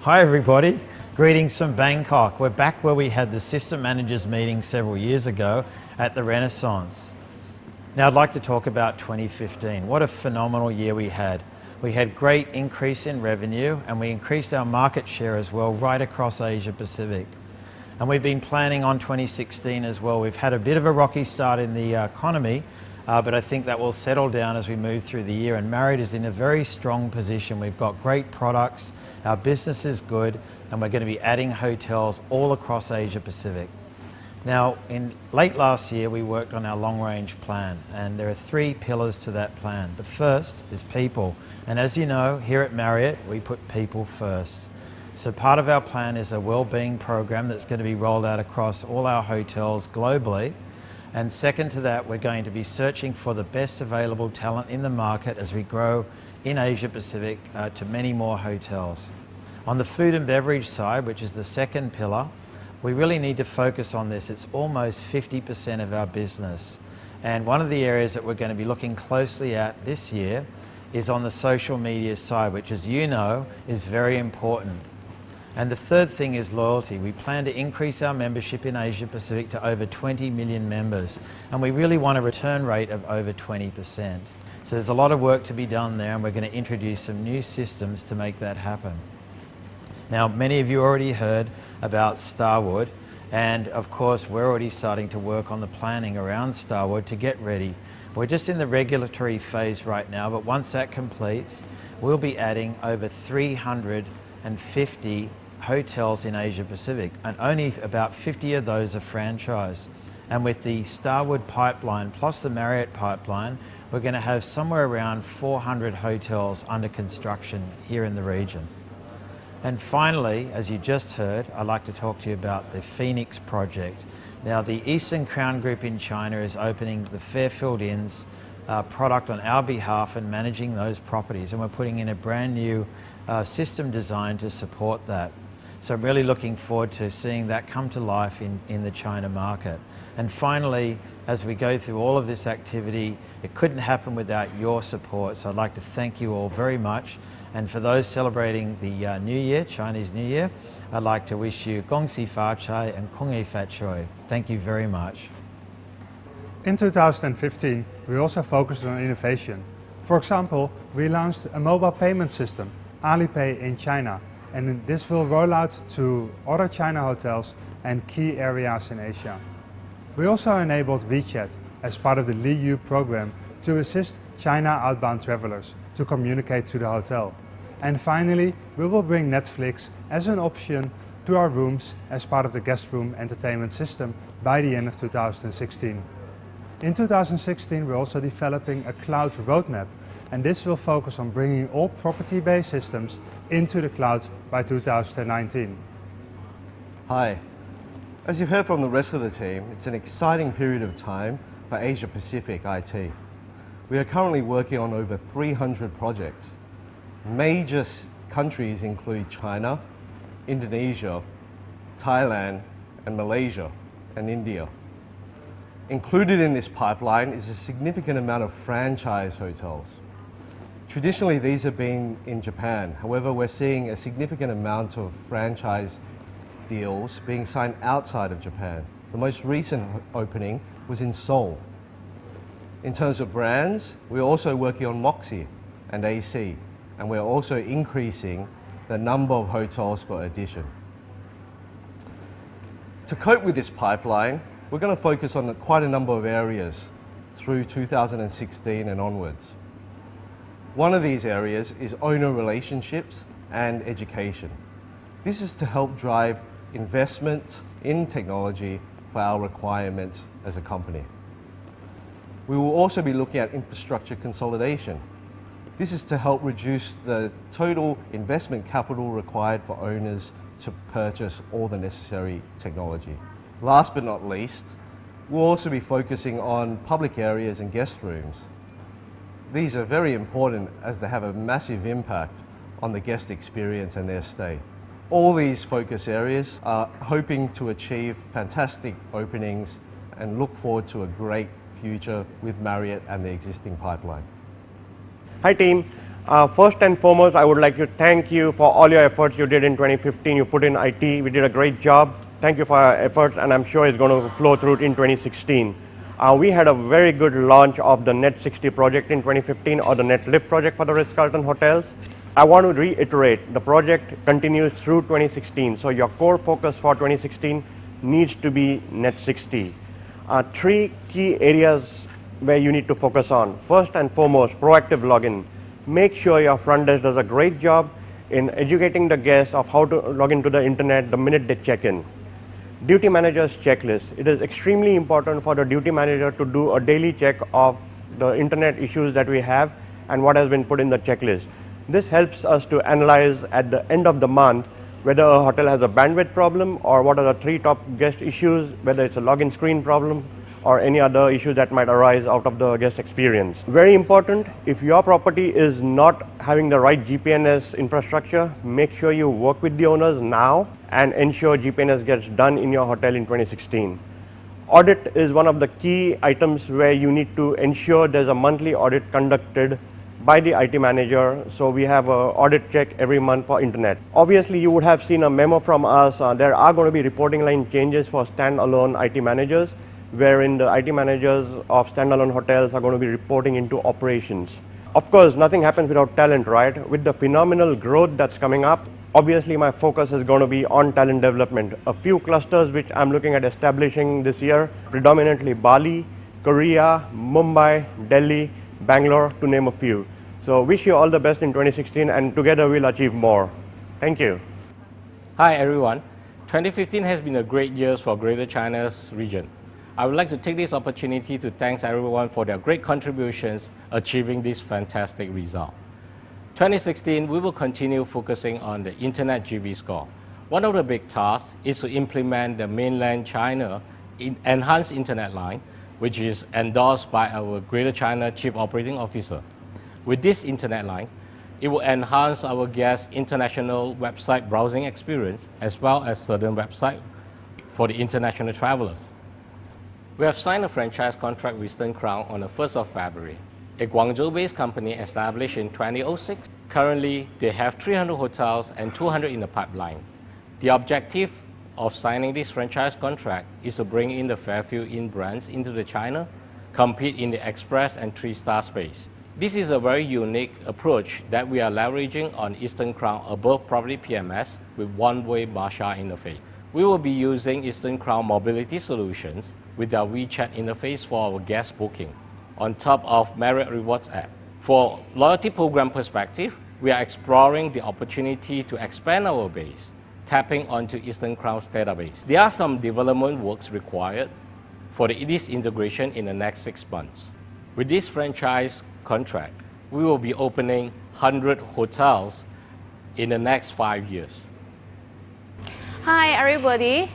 Hi everybody, greetings from Bangkok. We're back where we had the system managers meeting several years ago at the Renaissance. Now I'd like to talk about 2015. What a phenomenal year we had. We had great increase in revenue and we increased our market share as well right across Asia Pacific. And we've been planning on 2016 as well. We've had a bit of a rocky start in the economy, but I think that will settle down as we move through the year. And Marriott is in a very strong position. We've got great products, our business is good, and we're going to be adding hotels all across Asia Pacific. Now, in late last year, we worked on our long-range plan, and there are 3 pillars to that plan. The first is people, and as you know, here at Marriott, we put people first. So part of our plan is a well-being program that's going to be rolled out across all our hotels globally. And second to that, we're going to be searching for the best available talent in the market as we grow in Asia Pacific to many more hotels. On the food and beverage side, which is the second pillar, we really need to focus on this. It's almost 50% of our business. And one of the areas that we're going to be looking closely at this year is on the social media side, which, as you know, is very important. And the third thing is loyalty. We plan to increase our membership in Asia Pacific to over 20 million members, and we really want a return rate of over 20%. So there's a lot of work to be done there, and we're going to introduce some new systems to make that happen. Now, many of you already heard about Starwood, and of course we're already starting to work on the planning around Starwood to get ready. We're just in the regulatory phase right now, but once that completes, we'll be adding over 350 hotels in Asia Pacific, and only about 50 of those are franchise. And with the Starwood pipeline plus the Marriott pipeline, we're going to have somewhere around 400 hotels under construction here in the region. And finally, as you just heard, I'd like to talk to you about the Phoenix project. Now, the Eastern Crown Group in China is opening the Fairfield Inns product on our behalf and managing those properties, and we're putting in a brand new system design to support that. So I'm really looking forward to seeing that come to life in the China market. And finally, as we go through all of this activity, it couldn't happen without your support. So I'd like to thank you all very much. And for those celebrating the New Year, Chinese New Year, I'd like to wish you Gong Xi Fa Cai and Kung Ye Fat Choi. Thank you very much. In 2015, we also focused on innovation. For example, we launched a mobile payment system, Alipay, in China, and this will roll out to other China hotels and key areas in Asia. We also enabled WeChat as part of the Liyu program to assist China outbound travelers to communicate to the hotel. And finally, we will bring Netflix as an option to our rooms as part of the guest room entertainment system by the end of 2016. In 2016, we're also developing a cloud roadmap, and this will focus on bringing all property-based systems into the cloud by 2019. Hi. As you've heard from the rest of the team, it's an exciting period of time for Asia Pacific IT. We are currently working on over 300 projects. Major countries include China, Indonesia, Thailand, and Malaysia, and India. Included in this pipeline is a significant amount of franchise hotels. Traditionally, these have been in Japan. However, we're seeing a significant amount of franchise deals being signed outside of Japan. The most recent opening was in Seoul. In terms of brands, we're also working on Moxy and AC, and we're also increasing the number of hotels for addition. To cope with this pipeline, we're going to focus on quite a number of areas through 2016 and onwards. One of these areas is owner relationships and education. This is to help drive investment in technology for our requirements as a company. We will also be looking at infrastructure consolidation. This is to help reduce the total investment capital required for owners to purchase all the necessary technology. Last but not least, we'll also be focusing on public areas and guest rooms. These are very important as they have a massive impact on the guest experience and their stay. All these focus areas are hoping to achieve fantastic openings and look forward to a great future with Marriott and the existing pipeline. Hi team, First and foremost, I would like to thank you for all your efforts you did in 2015. You put in IT, we did a great job. Thank you for your efforts, and I'm sure it's going to flow through in 2016. We had a very good launch of the Net 60 project in 2015, or the Net Lift project for the Ritz-Carlton hotels. I want to reiterate, the project continues through 2016, so your core focus for 2016 needs to be Net 60. Three key areas where you need to focus on. First and foremost, proactive login. Make sure your front desk does a great job in educating the guests of how to log into the internet the minute they check in. Duty manager's checklist. It is extremely important for the duty manager to do a daily check of the internet issues that we have and what has been put in the checklist. This helps us to analyze at the end of the month whether a hotel has a bandwidth problem or what are the three top guest issues, whether it's a login screen problem or any other issue that might arise out of the guest experience. Very important, if your property is not having the right GPNS infrastructure, make sure you work with the owners now and ensure GPNS gets done in your hotel in 2016. Audit is one of the key items where you need to ensure there's a monthly audit conducted by the IT manager, so we have an audit check every month for internet. Obviously, you would have seen a memo from us. There are going to be reporting line changes for standalone IT managers, wherein the IT managers of standalone hotels are going to be reporting into operations. Of course, nothing happens without talent, right? With the phenomenal growth that's coming up, obviously my focus is going to be on talent development. A few clusters which I'm looking at establishing this year, predominantly Bali, Korea, Mumbai, Delhi, Bangalore, to name a few. So wish you all the best in 2016, and together we'll achieve more. Thank you. Hi everyone. 2015 has been a great year for Greater China's region. I would like to take this opportunity to thank everyone for their great contributions achieving this fantastic result. 2016, we will continue focusing on the Internet GV score. One of the big tasks is to implement the mainland China enhanced Internet line, which is endorsed by our Greater China Chief Operating Officer. With this Internet line, it will enhance our guests' international website browsing experience as well as certain websites for the international travelers. We have signed a franchise contract with Eastern Crown on the 1st of February, a Guangzhou-based company established in 2006. Currently, they have 300 hotels and 200 in the pipeline. The objective of signing this franchise contract is to bring in the Fairfield Inn brands into the China, compete in the express and 3-star space. This is a very unique approach that we are leveraging on Eastern Crown above property PMS with one-way Masha interface. We will be using Eastern Crown mobility solutions with our WeChat interface for our guest booking, on top of Marriott Rewards app. For loyalty program perspective, we are exploring the opportunity to expand our base, tapping onto Eastern Crown's database. There are some development works required for this integration in the next 6 months. With this franchise contract, we will be opening 100 hotels in the next 5 years. Hi everybody.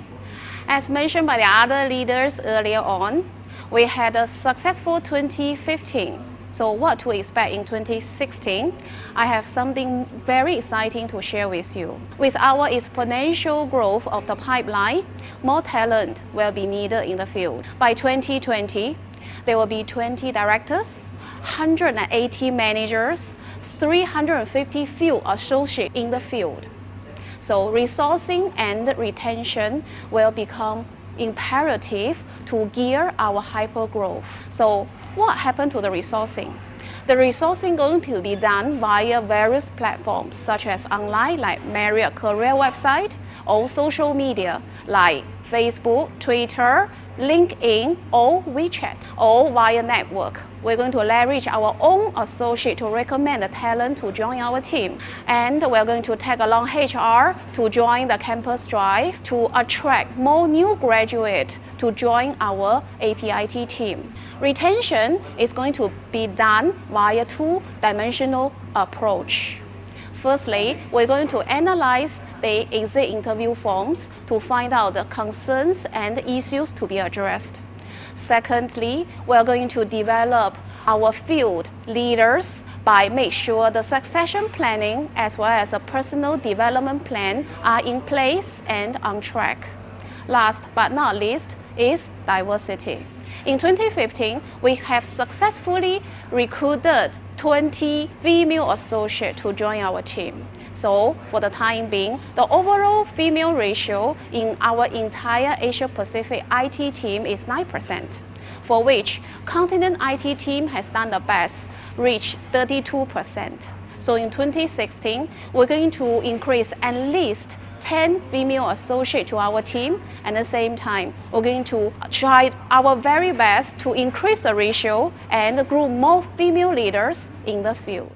As mentioned by the other leaders earlier on, we had a successful 2015. So what to expect in 2016? I have something very exciting to share with you. With our exponential growth of the pipeline, more talent will be needed in the field. By 2020, there will be 20 directors, 180 managers, 350 field associates in the field. So resourcing and retention will become imperative to gear our hyper growth. So what happened to the resourcing? The resourcing going to be done via various platforms such as online like Marriott career website or social media like Facebook, Twitter, LinkedIn or WeChat, or via network. We're going to leverage our own associate to recommend the talent to join our team. And we're going to tag along HR to join the campus drive to attract more new graduates to join our APIT team. Retention is going to be done via two-dimensional approach. Firstly, we're going to analyze the exit interview forms to find out the concerns and issues to be addressed. Secondly, we're going to develop our field leaders by make sure the succession planning as well as a personal development plan are in place and on track. Last but not least is diversity. In 2015, we have successfully recruited 20 female associates to join our team. So for the time being, the overall female ratio in our entire Asia Pacific IT team is 9%, for which continent IT team has done the best, reached 32%. So in 2016, we're going to increase at least 10 female associates to our team. At the same time, we're going to try our very best to increase the ratio and grow more female leaders in the field.